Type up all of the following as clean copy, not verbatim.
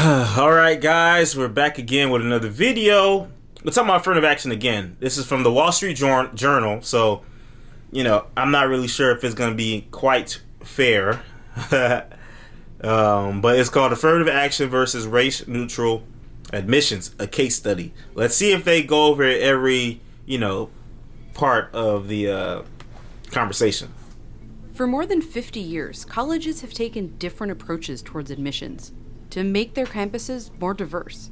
All right, guys, we're back again with another video. We're talking about affirmative action again. This is from the Wall Street Journal, so I'm not really sure if it's going to be quite fair. But it's called Affirmative Action versus Race-Neutral Admissions, a case study. Let's see if they go over every part of the conversation. For more than 50 years, colleges have taken different approaches towards admissions to make their campuses more diverse.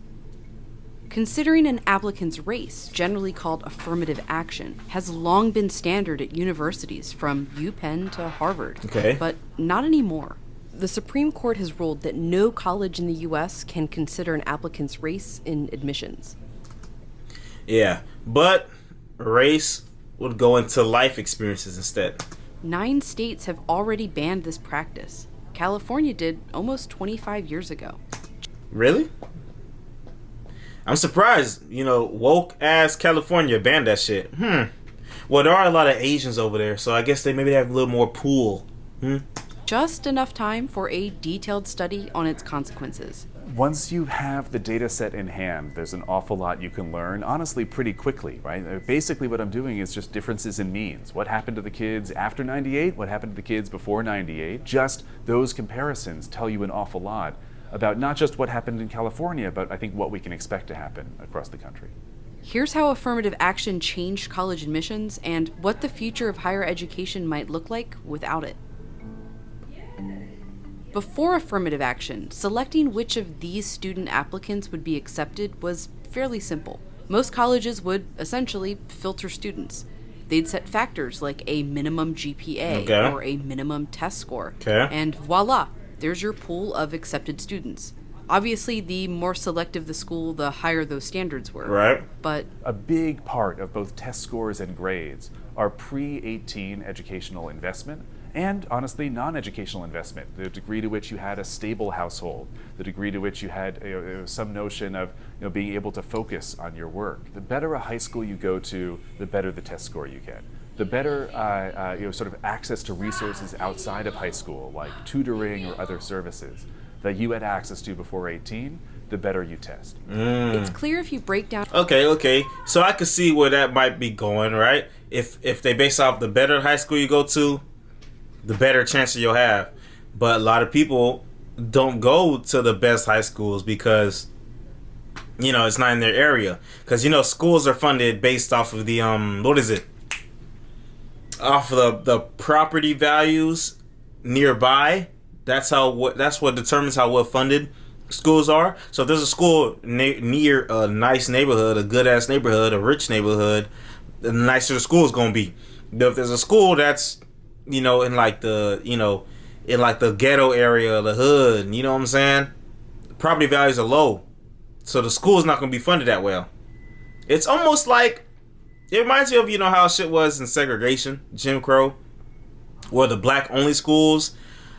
Considering an applicant's race, generally called affirmative action, has long been standard at universities from UPenn to Harvard, but not anymore. The Supreme Court has ruled that no college in the U.S. can consider an applicant's race in admissions. Yeah, but race would go into life experiences instead. 9 states have already banned this practice. California did almost 25 years ago. Really? I'm surprised, woke ass California banned that shit. Well, there are a lot of Asians over there, so I guess they have a little more pool. Just enough time for a detailed study on its consequences. Once you have the data set in hand, there's an awful lot you can learn, honestly, pretty quickly, right? Basically, what I'm doing is just differences in means. What happened to the kids after 98? What happened to the kids before 98? Just those comparisons tell you an awful lot about not just what happened in California, but I think what we can expect to happen across the country. Here's how affirmative action changed college admissions and what the future of higher education might look like without it. Before affirmative action, selecting which of these student applicants would be accepted was fairly simple. Most colleges would essentially filter students. They'd set factors like a minimum GPA or a minimum test score. And voila, there's your pool of accepted students. Obviously, the more selective the school, the higher those standards were. Right. But a big part of both test scores and grades are pre-18 educational investment and, honestly, non-educational investment. The degree to which you had a stable household, the degree to which you had some notion of being able to focus on your work. The better a high school you go to, the better the test score you get. The better sort of access to resources outside of high school, like tutoring or other services, that you had access to before 18, the better you test. It's clear if you break down... Okay. So I could see where that might be going, right? If they base off the better high school you go to, the better chance you'll have. But a lot of people don't go to the best high schools because, it's not in their area. Because, schools are funded based off of the, off of the property values nearby. That's what determines how well funded schools are. So if there's a school near a nice neighborhood, a good ass neighborhood, a rich neighborhood, the nicer the school is gonna be. But if there's a school that's in like the ghetto area, the hood, you know what I'm saying? The property values are low, so the school is not gonna be funded that well. It's almost like it reminds me of how shit was in segregation, Jim Crow, where the black only schools,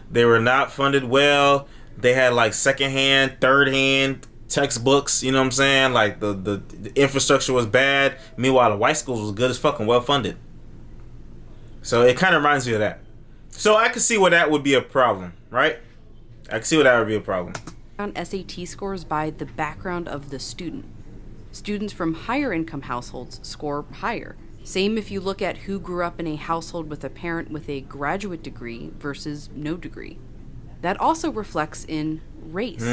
they were not funded well. They had like secondhand, third-hand textbooks, you know what I'm saying? Like the infrastructure was bad. Meanwhile, the white schools was good as fucking well funded. So it kind of reminds me of that. So I could see where that would be a problem, right? I could see where that would be a problem. On SAT scores by the background of the student. Students from higher income households score higher. Same if you look at who grew up in a household with a parent with a graduate degree versus no degree. That also reflects in race,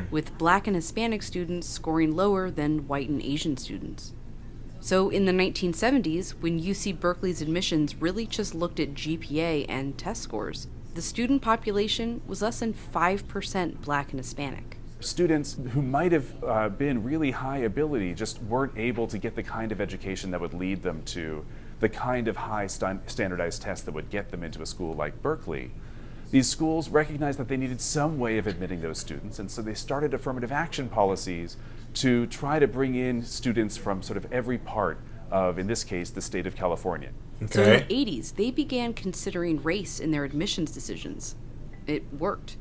with Black and Hispanic students scoring lower than white and Asian students. So in the 1970s, when UC Berkeley's admissions really just looked at GPA and test scores, the student population was less than 5% Black and Hispanic. Students who might have been really high ability just weren't able to get the kind of education that would lead them to the kind of high standardized tests that would get them into a school like Berkeley. These schools recognized that they needed some way of admitting those students, and so they started affirmative action policies to try to bring in students from sort of every part of, in this case, the state of California. So in the 80s, they began considering race in their admissions decisions. It worked.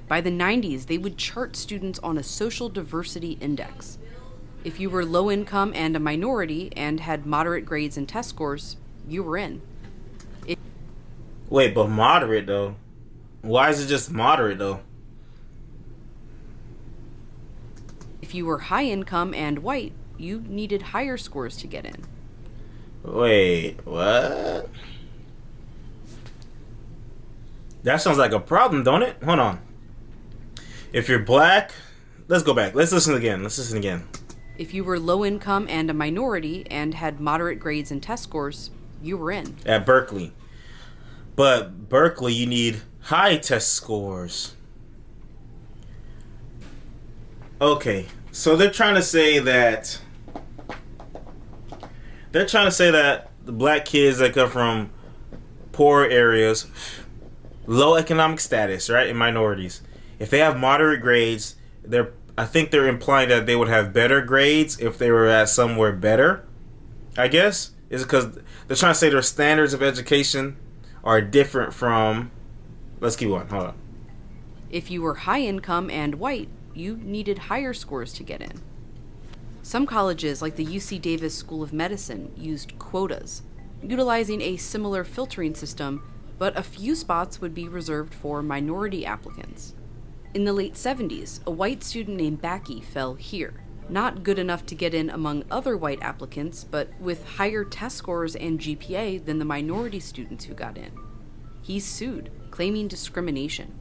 By the 90s, they would chart students on a social diversity index. If you were low income and a minority and had moderate grades and test scores, you were in. Wait, but moderate though? Why is it just moderate though? If you were high income and white, you needed higher scores to get in. Wait, what? That sounds like a problem, don't it? Hold on. If you're black, let's go back. Let's listen again. If you were low income and a minority and had moderate grades and test scores, you were in. At Berkeley. But Berkeley, you need high test scores. Okay, so they're trying to say that the black kids that come from poor areas, low economic status, right, and minorities, if they have moderate grades, I think they're implying that they would have better grades if they were at somewhere better, I guess. Is it because they're trying to say their standards of education are different from... Let's keep going. Hold on. If you were high income and white, you needed higher scores to get in. Some colleges, like the UC Davis School of Medicine, used quotas, utilizing a similar filtering system, but a few spots would be reserved for minority applicants. In the late 70s, a white student named Backy fell here. Not good enough to get in among other white applicants, but with higher test scores and GPA than the minority students who got in. He sued, claiming discrimination.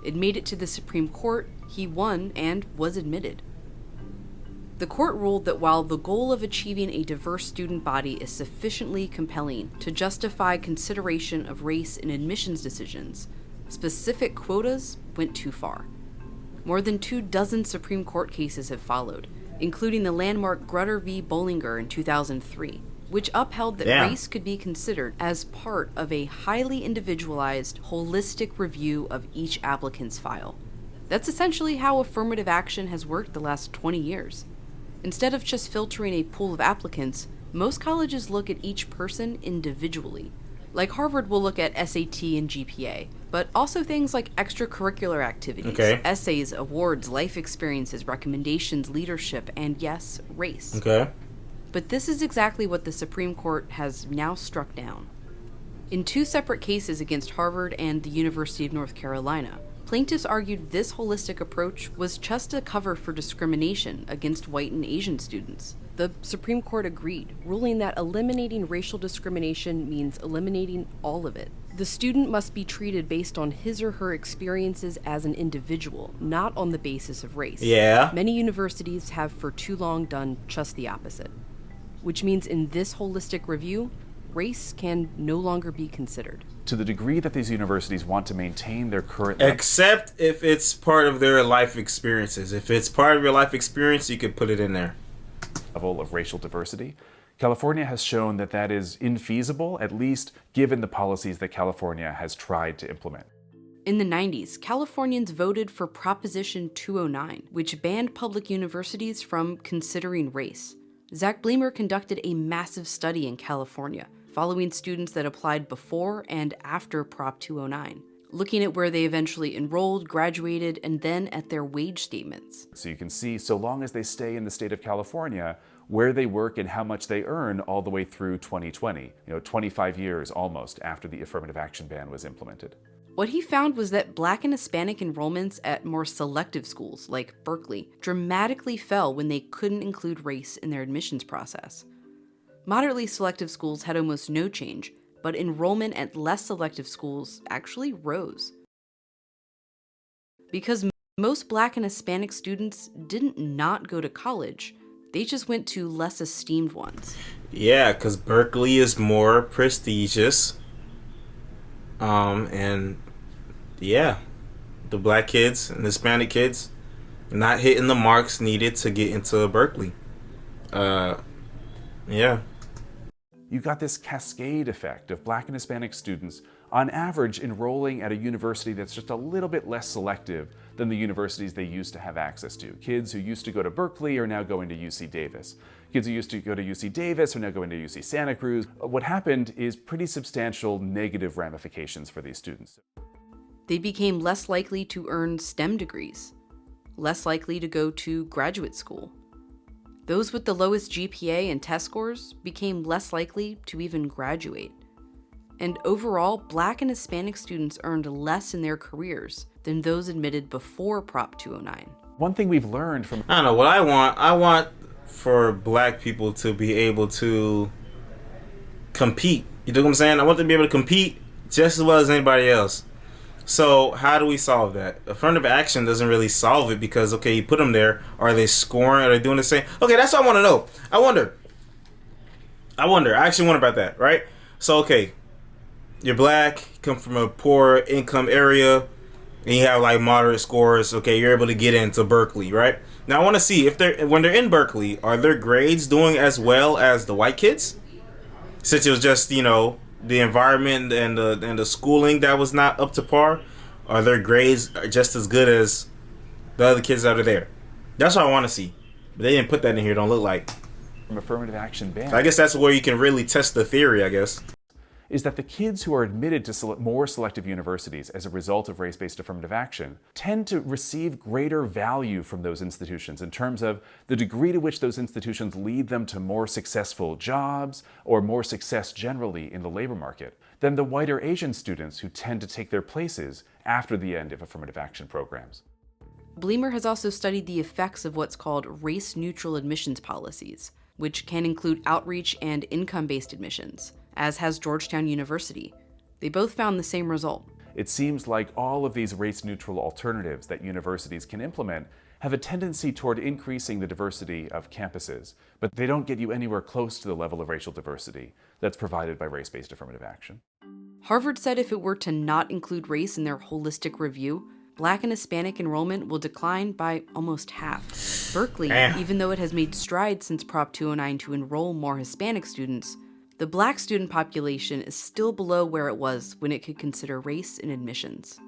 It made it to the Supreme Court, he won, and was admitted. The court ruled that while the goal of achieving a diverse student body is sufficiently compelling to justify consideration of race in admissions decisions, specific quotas went too far. More than 24 Supreme Court cases have followed, including the landmark Grutter v. Bollinger in 2003, which upheld that race could be considered as part of a highly individualized, holistic review of each applicant's file. That's essentially how affirmative action has worked the last 20 years. Instead of just filtering a pool of applicants, most colleges look at each person individually. Like Harvard will look at SAT and GPA, but also things like extracurricular activities, essays, awards, life experiences, recommendations, leadership, and yes, race. Okay. But this is exactly what the Supreme Court has now struck down. In 2 separate cases against Harvard and the University of North Carolina, plaintiffs argued this holistic approach was just a cover for discrimination against white and Asian students. The Supreme Court agreed, ruling that eliminating racial discrimination means eliminating all of it. The student must be treated based on his or her experiences as an individual, not on the basis of race. Yeah. Many universities have for too long done just the opposite, which means in this holistic review, race can no longer be considered. To the degree that these universities want to maintain their current... Except if it's part of their life experiences. If it's part of your life experience, you could put it in there. ...level of racial diversity, California has shown that that is infeasible, at least given the policies that California has tried to implement. In the 90s, Californians voted for Proposition 209, which banned public universities from considering race. Zach Bleemer conducted a massive study in California, following students that applied before and after Prop 209, looking at where they eventually enrolled, graduated, and then at their wage statements. So you can see, so long as they stay in the state of California, where they work and how much they earn all the way through 2020, 25 years almost after the affirmative action ban was implemented. What he found was that Black and Hispanic enrollments at more selective schools, like Berkeley, dramatically fell when they couldn't include race in their admissions process. Moderately selective schools had almost no change, but enrollment at less selective schools actually rose. Because most Black and Hispanic students didn't not go to college, they just went to less esteemed ones. Yeah, because Berkeley is more prestigious. And yeah, the black kids and Hispanic kids not hitting the marks needed to get into Berkeley. Yeah. You got this cascade effect of Black and Hispanic students on average enrolling at a university that's just a little bit less selective than the universities they used to have access to. Kids who used to go to Berkeley are now going to UC Davis. Kids who used to go to UC Davis are now going to UC Santa Cruz. What happened is pretty substantial negative ramifications for these students. They became less likely to earn STEM degrees, less likely to go to graduate school. Those with the lowest GPA and test scores became less likely to even graduate. And overall, Black and Hispanic students earned less in their careers than those admitted before Prop 209. One thing we've learned from... I don't know what I want for black people to be able to compete. You know what I'm saying? I want them to be able to compete just as well as anybody else. So how do we solve that? Affirmative action doesn't really solve it because, okay, you put them there. Are they scoring? Are they doing the same? Okay, that's what I want to know. I wonder. I actually wonder about that, right? So, okay, you're black, you come from a poor income area, and you have like moderate scores. Okay, you're able to get into Berkeley, right? Now I want to see if when they're in Berkeley, are their grades doing as well as the white kids? Since it was just, the environment and the schooling that was not up to par, are their grades just as good as the other kids that are there? That's what I want to see. But they didn't put that in here. Don't look like. From affirmative action ban. I guess that's where you can really test the theory, I guess. Is that the kids who are admitted to more selective universities as a result of race-based affirmative action tend to receive greater value from those institutions in terms of the degree to which those institutions lead them to more successful jobs or more success generally in the labor market than the white or Asian students who tend to take their places after the end of affirmative action programs. Bleemer has also studied the effects of what's called race-neutral admissions policies, which can include outreach and income-based admissions, as has Georgetown University. They both found the same result. It seems like all of these race-neutral alternatives that universities can implement have a tendency toward increasing the diversity of campuses, but they don't get you anywhere close to the level of racial diversity that's provided by race-based affirmative action. Harvard said if it were to not include race in their holistic review, Black and Hispanic enrollment will decline by almost half. Berkeley, even though it has made strides since Prop 209 to enroll more Hispanic students, the Black student population is still below where it was when it could consider race in admissions.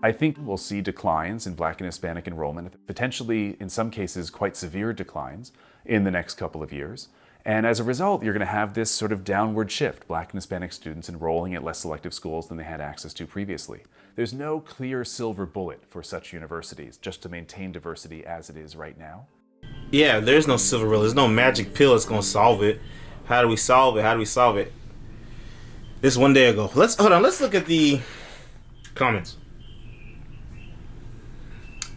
I think we'll see declines in Black and Hispanic enrollment, potentially in some cases quite severe declines in the next couple of years. And as a result, you're going to have this sort of downward shift, Black and Hispanic students enrolling at less selective schools than they had access to previously. There's no clear silver bullet for such universities just to maintain diversity as it is right now. Yeah, there's no silver bullet. There's no magic pill that's going to solve it. How do we solve it? This one day ago. Let's look at the comments.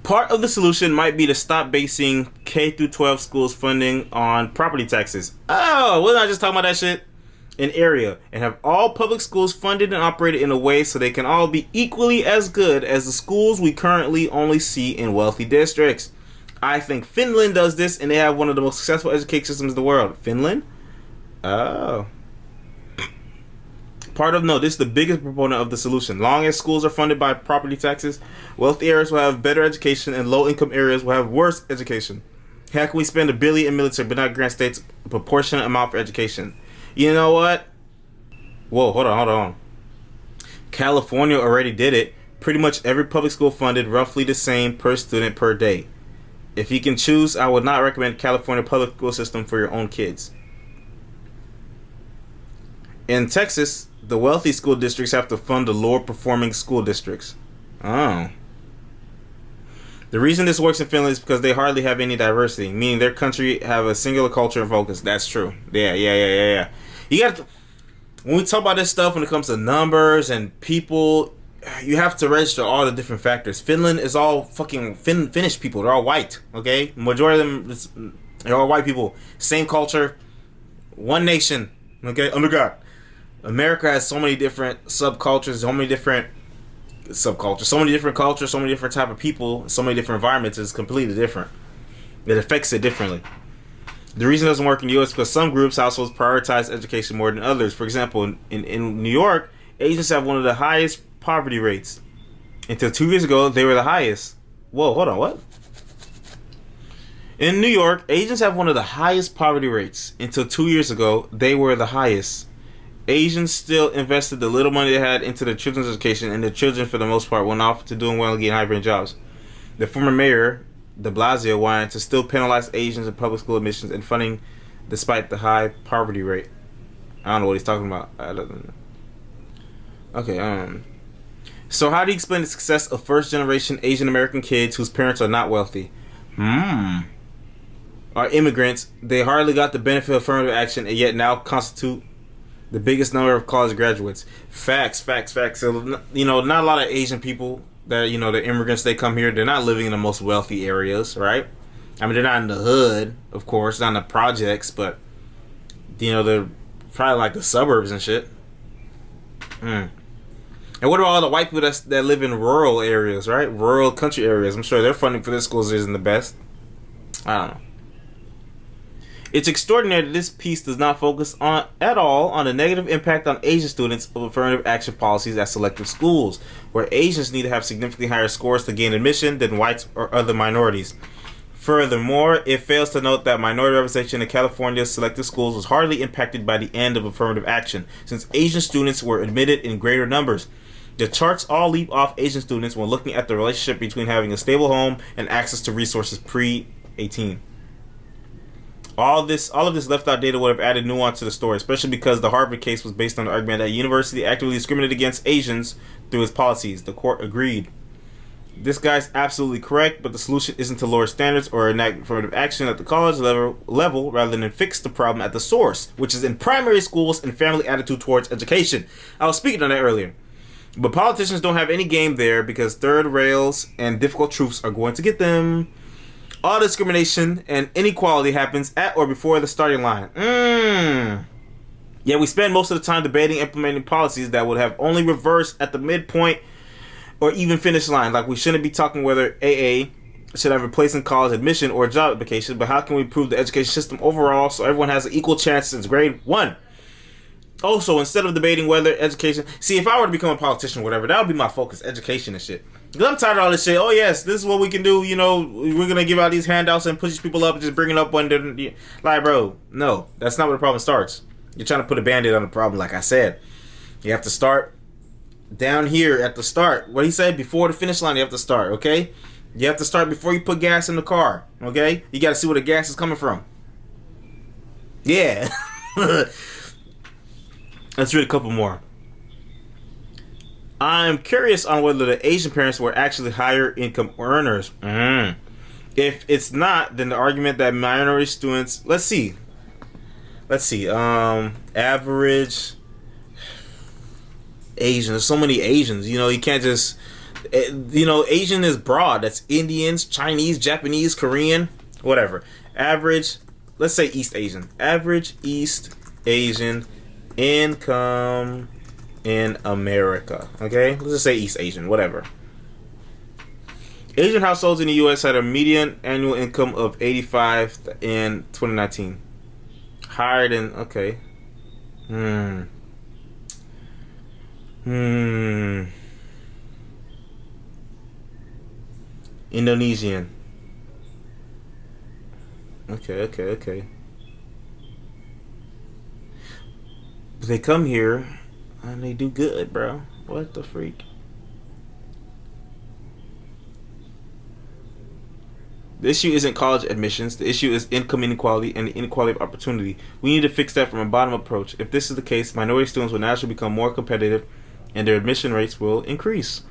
Part of the solution might be to stop basing K through 12 schools funding on property taxes. Oh, wasn't I just talking about that shit? An area, and have all public schools funded and operated in a way so they can all be equally as good as the schools we currently only see in wealthy districts. I think Finland does this, and they have one of the most successful education systems in the world. Finland? Oh. This is the biggest proponent of the solution. Long as schools are funded by property taxes, wealthy areas will have better education and low-income areas will have worse education. How can we spend $1 billion in military but not grant states a proportionate amount for education? You know what? Whoa, hold on. California already did it. Pretty much every public school funded roughly the same per student per day. If you can choose, I would not recommend California public school system for your own kids. In Texas, the wealthy school districts have to fund the lower performing school districts. Oh. The reason this works in Finland is because they hardly have any diversity, meaning their country have a singular culture and focus. That's true. Yeah. You got to, when we talk about this stuff when it comes to numbers and people, you have to register all the different factors. Finland is all fucking Finnish people. They're all white, okay? Majority of them, they're all white people. Same culture, one nation, okay? Under God. America has so many different subcultures, so many different cultures, so many different type of people, so many different environments. Is completely different. It affects it differently. The reason it doesn't work in the U.S. is because some groups, households prioritize education more than others. For example, in New York, Asians have one of the highest poverty rates. Until 2 years ago, they were the highest. Whoa, hold on, what? In New York, Asians have one of the highest poverty rates. Until 2 years ago, they were the highest. Asians still invested the little money they had into their children's education, and the children, for the most part, went off to doing well and getting high-paying jobs. The former mayor, de Blasio, wanted to still penalize Asians in public school admissions and funding despite the high poverty rate. I don't know what he's talking about. Okay, so how do you explain the success of first-generation Asian American kids whose parents are not wealthy? Are immigrants. They hardly got the benefit of affirmative action and yet now constitute the biggest number of college graduates. Facts. So, not a lot of Asian people that, the immigrants, they come here, they're not living in the most wealthy areas, right? I mean, they're not in the hood, of course, not in the projects, but, they're probably like the suburbs and shit. And what about all the white people that live in rural areas, right? Rural country areas. I'm sure their funding for their schools isn't the best. I don't know. It's extraordinary that this piece does not focus at all on the negative impact on Asian students of affirmative action policies at selective schools, where Asians need to have significantly higher scores to gain admission than whites or other minorities. Furthermore, it fails to note that minority representation in California's selective schools was hardly impacted by the end of affirmative action, since Asian students were admitted in greater numbers. The charts all leave off Asian students when looking at the relationship between having a stable home and access to resources pre-18. All of this left out data would have added nuance to the story, especially because the Harvard case was based on the argument that the university actively discriminated against Asians through its policies. The court agreed. This guy's absolutely correct, but the solution isn't to lower standards or enact affirmative action at the college level rather than fix the problem at the source, which is in primary schools and family attitude towards education. I was speaking on that earlier. But politicians don't have any game there because third rails and difficult truths are going to get them. All discrimination and inequality happens at or before the starting line. Yeah, we spend most of the time debating implementing policies that would have only reversed at the midpoint or even finish line. Like, we shouldn't be talking whether AA should have a place in college admission or job application, but how can we improve the education system overall so everyone has an equal chance since grade 1? Also, instead of debating whether education... See, if I were to become a politician or whatever, that would be my focus, education and shit. Because I'm tired of all this shit. Oh, yes, this is what we can do. We're going to give out these handouts and push people up and just bring it up when they're... Like, bro, no. That's not where the problem starts. You're trying to put a Band-Aid on the problem, like I said. You have to start down here at the start. What he said, before the finish line, you have to start, okay? You have to start before you put gas in the car, okay? You got to see where the gas is coming from. Yeah. Let's read a couple more. I'm curious on whether the Asian parents were actually higher income earners. If it's not, then the argument that minority students... Let's see. Average Asian. There's so many Asians. You can't just... Asian is broad. That's Indians, Chinese, Japanese, Korean, whatever. Average... Let's say East Asian. Average East Asian income in America. Okay? Let's just say East Asian, whatever. Asian households in the U.S. had a median annual income of $85,000 in 2019. Higher than... Okay. Indonesian. Okay. They come here and they do good, bro. What the freak? The issue isn't college admissions. The issue is income inequality and the inequality of opportunity. We need to fix that from a bottom-up approach. If this is the case, minority students will naturally become more competitive and their admission rates will increase.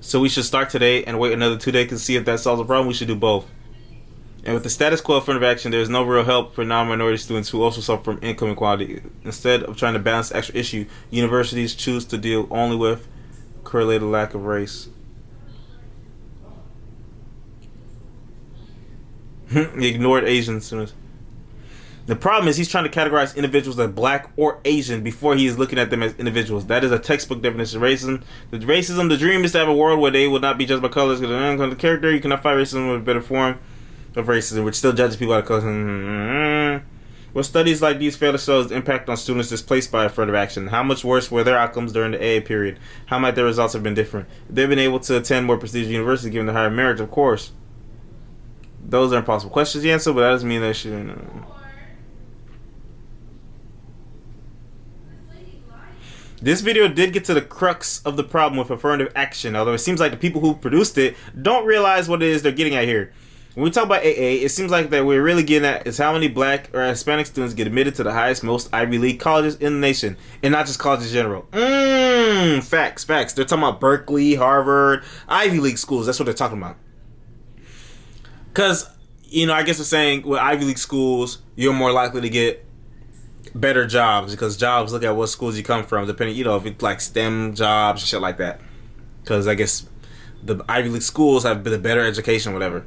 So we should start today and wait another 2 days to see if that solves the problem. We should do both. And with the status quo affirmative action, there is no real help for non-minority students who also suffer from income inequality. Instead of trying to balance the actual issue, universities choose to deal only with correlated lack of race. Ignored Asian students. The problem is he's trying to categorize individuals as black or Asian before he is looking at them as individuals. That is a textbook definition of racism. The dream is to have a world where they will not be judged by colors because of the character. You cannot fight racism with a better form of racism, which still judges people out of color. Well, studies like these fail to show the impact on students displaced by affirmative action. How much worse were their outcomes during the AA period? How might their results have been different? They've been able to attend more prestigious universities given the higher merit, of course. Those are impossible questions to answer, but that doesn't mean they shouldn't. This video did get to the crux of the problem with affirmative action, although it seems like the people who produced it don't realize what it is they're getting at here. When we talk about AA, it seems like that we're really getting at is how many black or Hispanic students get admitted to the highest, most Ivy League colleges in the nation, and not just colleges in general. Facts. They're talking about Berkeley, Harvard, Ivy League schools. That's what they're talking about. Because, I guess they're saying with Ivy League schools, you're more likely to get better jobs, because jobs look at what schools you come from, depending, if it's like STEM jobs and shit like that. Because I guess the Ivy League schools have the better education, whatever.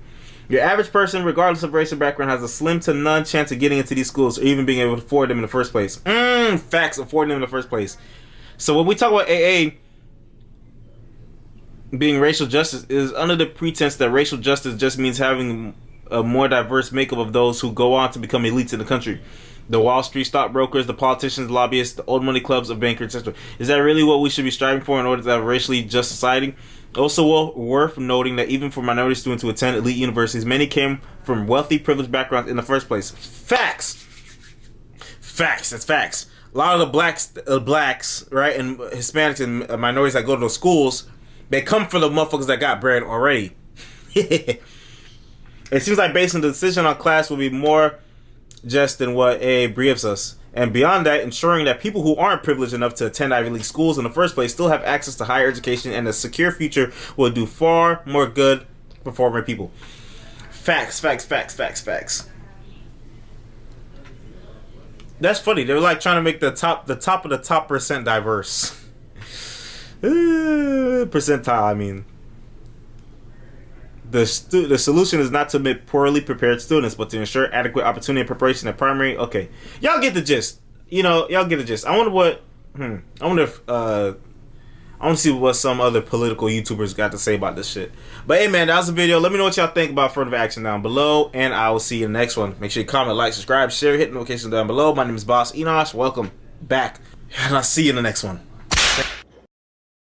Your average person, regardless of race or background, has a slim to none chance of getting into these schools or even being able to afford them in the first place. Facts, affording them in the first place. So when we talk about AA being racial justice, is under the pretense that racial justice just means having a more diverse makeup of those who go on to become elites in the country. The Wall Street stockbrokers, the politicians, lobbyists, the old money clubs of bankers, etc. Is that really what we should be striving for in order to have a racially just society? Also worth noting that even for minority students who attend elite universities, many came from wealthy, privileged backgrounds in the first place. Facts! Facts, that's facts. A lot of the blacks, right, and Hispanics and minorities that go to those schools, they come from the motherfuckers that got bread already. It seems like basing the decision on class will be more just than what AA briefs us. And beyond that, ensuring that people who aren't privileged enough to attend Ivy League schools in the first place still have access to higher education and a secure future will do far more good for far more people. Facts, facts, facts, facts, facts. That's funny. They're like trying to make the top of the top percent diverse. Percentile, I mean. The solution is not to admit poorly prepared students, but to ensure adequate opportunity and preparation at primary. Okay, y'all get the gist. Y'all get the gist. I wonder if I want to see what some other political YouTubers got to say about this shit. But hey, man, that was the video. Let me know what y'all think about affirmative action down below, and I will see you in the next one. Make sure you comment, like, subscribe, share, hit the notifications down below. My name is Boss Enosch. Welcome back, and I'll see you in the next one.